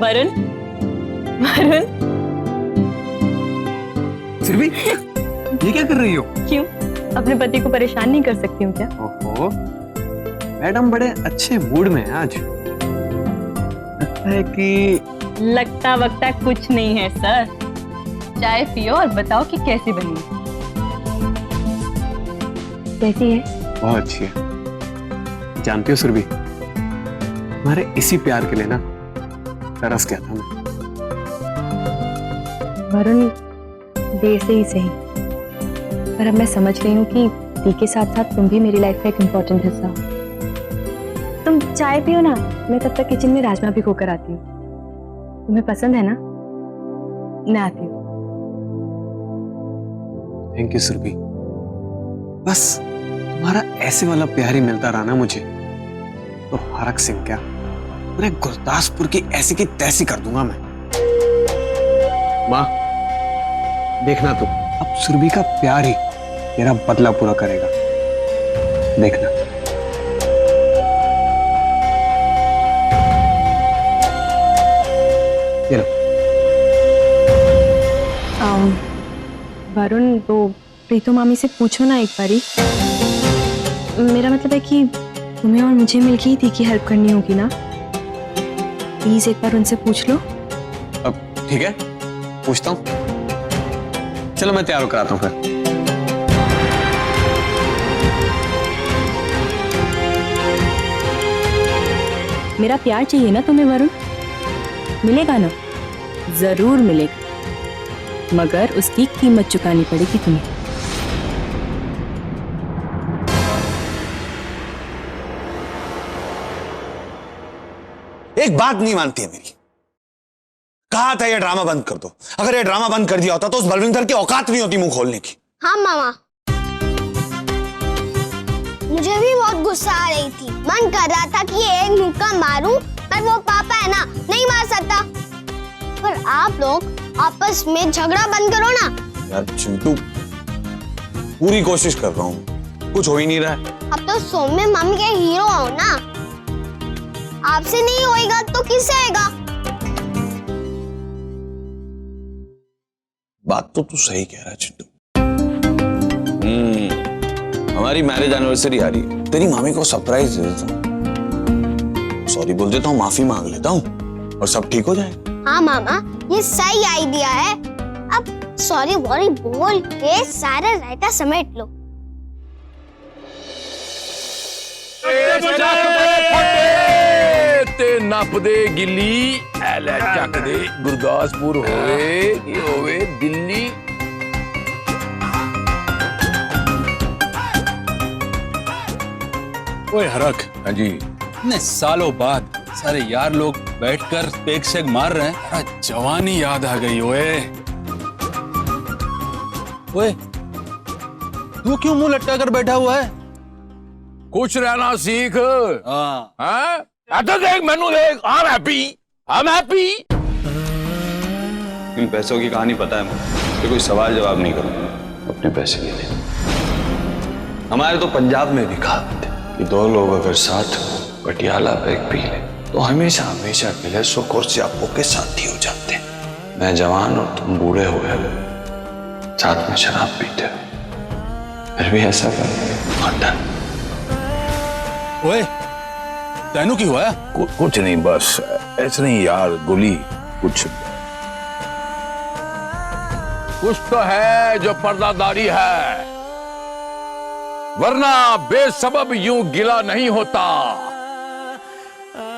वरुण, वरुण। सुरभि, ये क्या कर रही हो? क्यों? अपने पति को परेशान नहीं कर सकती हूँ क्या? ओहो, मैडम बड़े अच्छे मूड में हैं आज। लगता है कि लगता वक्ता कुछ नहीं है सर। चाय पियो और बताओ कि कैसी बनी है। कैसी है? बहुत अच्छी है। जानती हो सुरभि, तुम्हारे इसी प्यार के लिए ना तरस गया था मैं। वरुण, देर से ही सही, पर अब मैं समझ रही हूँ कि दी के साथ साथ तुम भी मेरी लाइफ का एक इम्पोर्टेंट हिस्सा हो। तुम चाय पियो ना, मैं तब तक किचन में राजमा भिगो कर आती हूँ। तुम्हें पसंद है ना? मैं आती हूँ। Thank you Surabhi. बस तुम्हारा ऐसे वाला प्यार ही मिलता रहा ना मुझे, तो हरक सिंह क्या, पूरे गुरदासपुर की ऐसी की तैसी कर दूंगा मैं। माँ, देखना तुम, अब सुरभि का प्यार ही तेरा बदला पूरा करेगा, देखना। चलो। वरुण, वो प्रीतो मामी से पूछो ना एक बारी। मेरा मतलब है कि तुम्हें और मुझे मिलके ही दी की हेल्प करनी होगी ना। प्लीज एक बार उनसे पूछ लो। अब ठीक है, पूछता हूँ। चलो मैं तैयार कराता हूँ फिर। मेरा प्यार चाहिए ना तुम्हें वरुण? मिलेगा ना? जरूर मिलेगा, मगर उसकी कीमत चुकानी पड़ेगी तुम्हें। एक बात नहीं मानती है मेरी। कहा था ये ड्रामा बंद कर दो। अगर ये ड्रामा बंद कर दिया होता तो उस बलविंदर की औकात नहीं होती मुंह खोलने की। हाँ मामा, मुझे भी बहुत गुस्सा आ रही थी। मन कर रहा था कि एक मुक्का मारूं, पर वो पापा है ना, नहीं मार सकता। पर आप लोग आपस में झगड़ा बंद करो ना। यार चिंटू, पूरी कोशिश कर रहा हूँ, कुछ हो ही नहीं रहा है। अब तो सौम्य मम्मी के हीरो हो ना, आपसे नहीं होएगा तो किससे आएगा? बात तो तू सही कह रहा है चिंटू। हमारी मैरिज एनिवर्सरी आ रही है, तेरी मामी को सरप्राइज दे देता हूँ, सॉरी बोल देता हूँ, माफी मांग लेता हूँ और सब ठीक हो जाएगा। हाँ मामा, ये सही आइडिया है। अब सॉरी वॉरी बोल के सारा रायता समेट लो। ते नप दे गिल्ली एले चक दे गुरदासपुर होवे दिल्ली। ओए हरक, हाँ जी, इतने सालों बाद सारे यार लोग बैठकर पेक शेक मार रहे हैं। अरे जवानी याद आ गई। ओए ओए, तू क्यों मुंह लटका कर बैठा हुआ है? खुश रहना सीख। हाँ, हाँ? तो देख मैनू देख, आई एम हैप्पी। इन पैसों की कहानी पता है मुझे, तो कोई सवाल जवाब नहीं करूंगा अपने पैसे के लिए। हमारे तो पंजाब में भी कहावत है कि दो लोग अगर साथ पटियाला बैग पी ले तो हमेशा हमेशा के लिए सुख और स्यापो के साथी हो जाते हैं। मैं जवान और तुम बूढ़े हुए साथ में शराब पीते हो, फिर भी ऐसा कर। ओए तेनू की हुआ है? कुछ नहीं, बस ऐसे नहीं यार, गोली कुछ तो है जो पर्दादारी है, वरना बेसबब यूं गिला नहीं होता।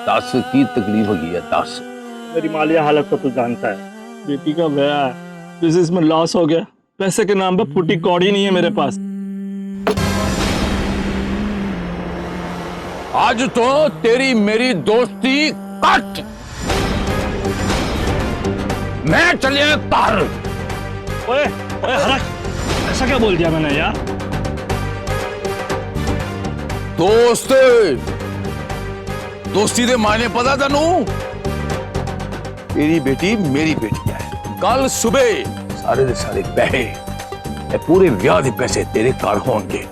10 की तकलीफ हो गई है, 10। मेरी मालिया हालत तो तू जानता है, बेटी का ब्याह है, बिजनेस में लॉस हो गया, पैसे के नाम पे फूटी कौड़ी नहीं है मेरे पास। आज तो तेरी मेरी दोस्ती कट। मैं चले तार। ओए ओए हरक, ऐसा क्या बोल दिया मैंने यार? दोस्त, दोस्ती दे मायने पता तेनू? तेरी बेटी मेरी बेटी है। कल सुबह सारे दे सारे पैसे, पूरे ब्याह दे पैसे तेरे घर होंगे।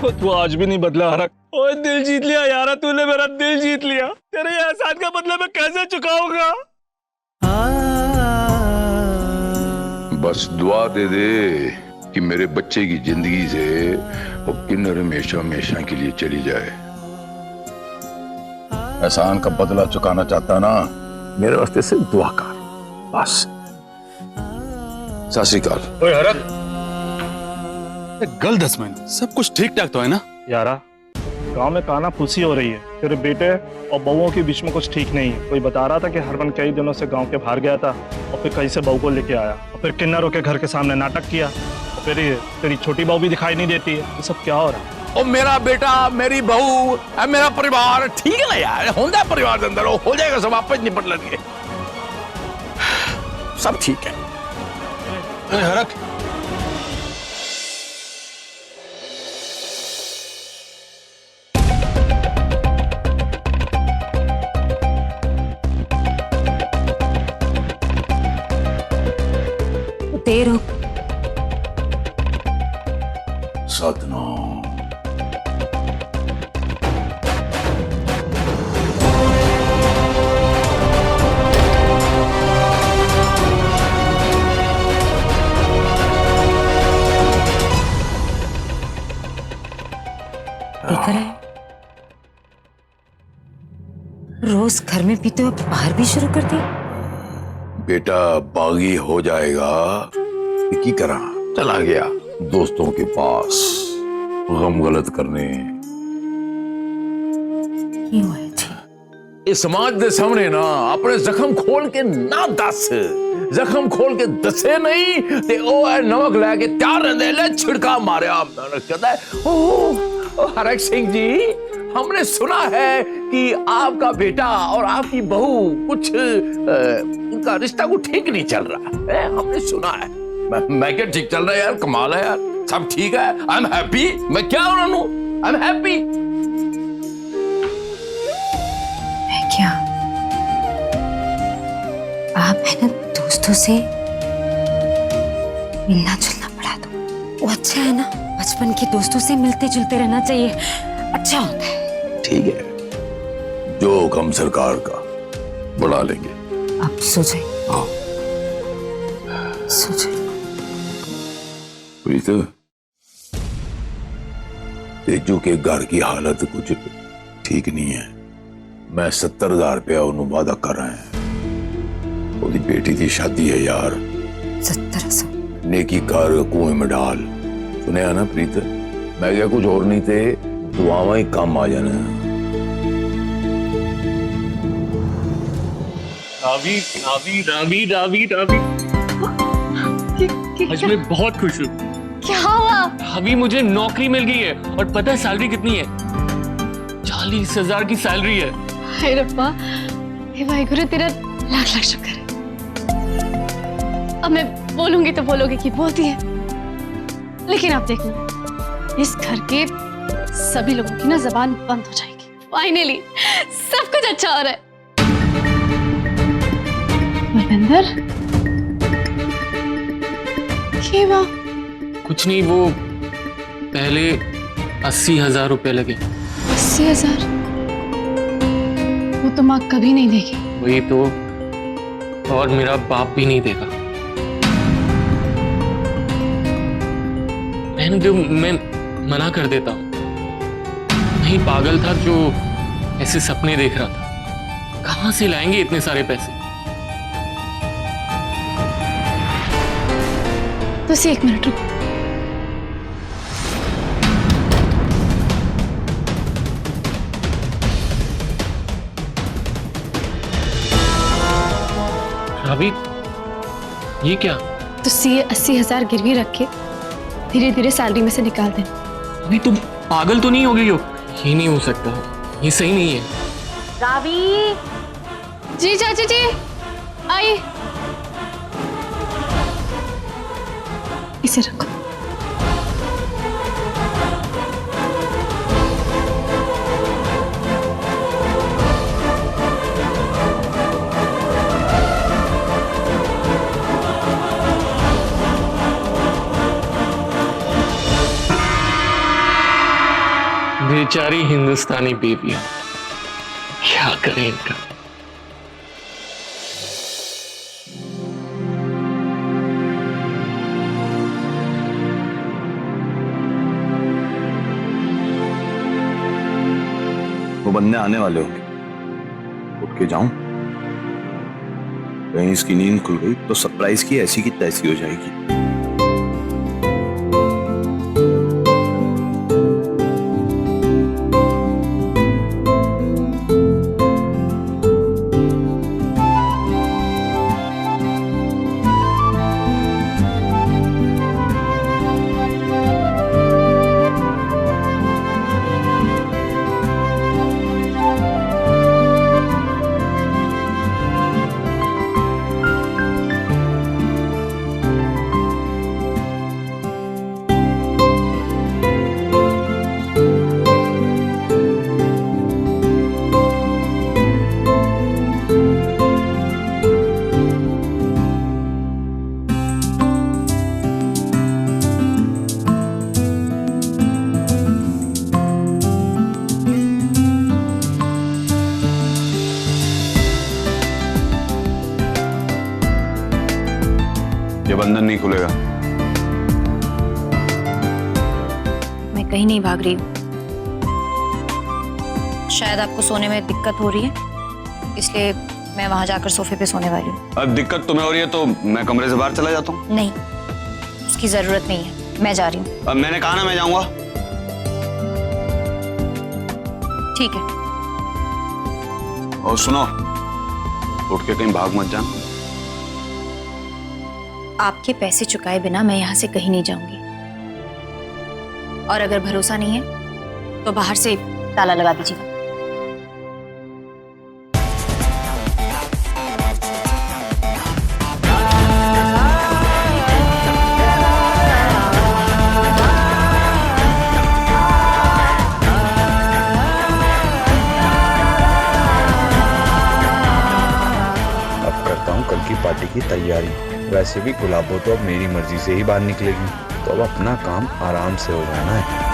तू आज भी नहीं बदला हरक। ओए दिल जीत लिया यार, तूने मेरा दिल जीत लिया। तेरे एहसान का बदला मैं कैसे चुकाऊंगा? बस दुआ दे दे कि मेरे बच्चे की जिंदगी से वो किन्नर हमेशा हमेशा के लिए चली जाए। एहसान का बदला चुकाना चाहता ना, मेरे वास्ते सिर्फ दुआ कर बस। सत श्री अकाल। ओए हरक, गल 10 महीने सब कुछ ठीक ठाक तो है ना? यारा, गांव में काना फूसी हो रही है। तेरे बेटे और बहुओं के बीच में कुछ ठीक नहीं है। कोई बता रहा था कि हरमन कई दिनों से गांव के बाहर गया था और फिर कहीं से बहू को लेके आया और फिर किन्नरों के घर के सामने नाटक किया और फिर ये तेरी छोटी बहू भी दिखाई नहीं देती है। ये सब क्या हो रहा है? ओ मेरा बेटा, मेरी बहू, मेरा परिवार ठीक है ना यार, होंदा परिवार के अंदर हो जाएगा सब, आपस निपट लेंगे, सब ठीक है। ओए हरक, देर हो। सतनाम। लेकर आए। रोज घर में पीते हो, बाहर भी शुरू कर दी। बेटा बागी हो जाएगा, की करा चला गया दोस्तों के पास गम गलत करने। की हुआ है जी? इस समाज के सामने ना अपने जख्म खोल के ना दस, जख्म खोल के दसे नहीं ते ओ है नमक लेके तैयार रहने ले छिड़का मारिया। कहता है ओ हरक सिंह जी, हमने सुना है कि आपका बेटा और आपकी बहू कुछ उनका रिश्ता को ठीक नहीं चल रहा है, हमने सुना है। मैं क्या ठीक चल रहा है यार, कमाल है यार, सब ठीक है, आई एम हैप्पी। मैं क्या हो रहा हूं, आई एम हैप्पी। मैं क्या, आप है ना दोस्तों से मिलना जुलना बढ़ा दो, वो अच्छा है ना। बचपन के दोस्तों से मिलते जुलते रहना चाहिए, अच्छा होता है। ठीक है, जो हुक्म सरकार का, बुला लेंगे। आप सो जाइए। हाँ सो जाइए। प्रीत, तेजू के घर की हालत कुछ ठीक नहीं है। मैं 70,000 रुपया उन्होंने वादा कर रहा है। उसकी बेटी की शादी है यार। 70,000 नेकी कर कुएं में डाल, सुने ना प्रीत? मैं क्या कुछ और नहीं थे, दुआवां ही काम आ जाना। रावी रावी रावी रावी रावी, आज मैं बहुत खुश हूँ। क्या हुआ? अभी मुझे नौकरी मिल गई है और पता है सैलरी कितनी है? 40,000 की सैलरी है। हाय रब्बा, हे वाहिगुरु, तेरा लाख लाख शुक्र है। अब मैं बोलूंगी तो बोलोगे कि बोलती है, लेकिन आप देखना, इस घर के सभी लोगों की ना जबान बंद हो जाएगी। फाइनली सब कुछ अच्छा हो रहा है। बलविंदर, ये वाह, कुछ नहीं, वो पहले 80,000 रुपए लगे। 80,000? वो तो माँ कभी नहीं देगी। वही तो, और मेरा बाप भी नहीं देगा। रहने दो, मैं मना कर देता हूँ। नहीं, पागल था जो ऐसे सपने देख रहा था। कहां से लाएंगे इतने सारे पैसे? तो 1 मिनट रुको। अभी ये क्या? तो ये 80,000 गिरवी रख के धीरे धीरे सैलरी में से निकाल देना। अभी तुम पागल तो नहीं हो गई हो? ये नहीं हो सकता, ये सही नहीं है। रावी, जी चाची जी, आइए। इसे रखो। बेचारी हिंदुस्तानी बेबियां, क्या करें इनका। बंदे आने वाले होंगे, उठ के जाऊं? कहीं इसकी नींद खुल गई तो सरप्राइज की ऐसी की तैसी हो जाएगी। ये बंधन नहीं खुलेगा। मैं कहीं नहीं भाग रही हूँ। शायद आपको सोने में दिक्कत हो रही है, इसलिए मैं वहां जाकर सोफे पे सोने वाली हूँ। अब दिक्कत तुम्हें हो रही है तो मैं कमरे से बाहर चला जाता हूँ। नहीं, उसकी जरूरत नहीं है, मैं जा रही हूँ। अब मैंने कहा ना मैं जाऊंगा। ठीक है। और सुनो, उठ के कहीं भाग मत जाना। आपके पैसे चुकाए बिना मैं यहाँ से कहीं नहीं जाऊंगी। और अगर भरोसा नहीं है तो बाहर से ताला लगा दीजिएगा। अब करता हूँ कल की पार्टी की तैयारी। वैसे भी गुलाबो तो अब मेरी मर्जी से ही बाहर निकलेगी, तो अब अपना काम आराम से हो जाना है।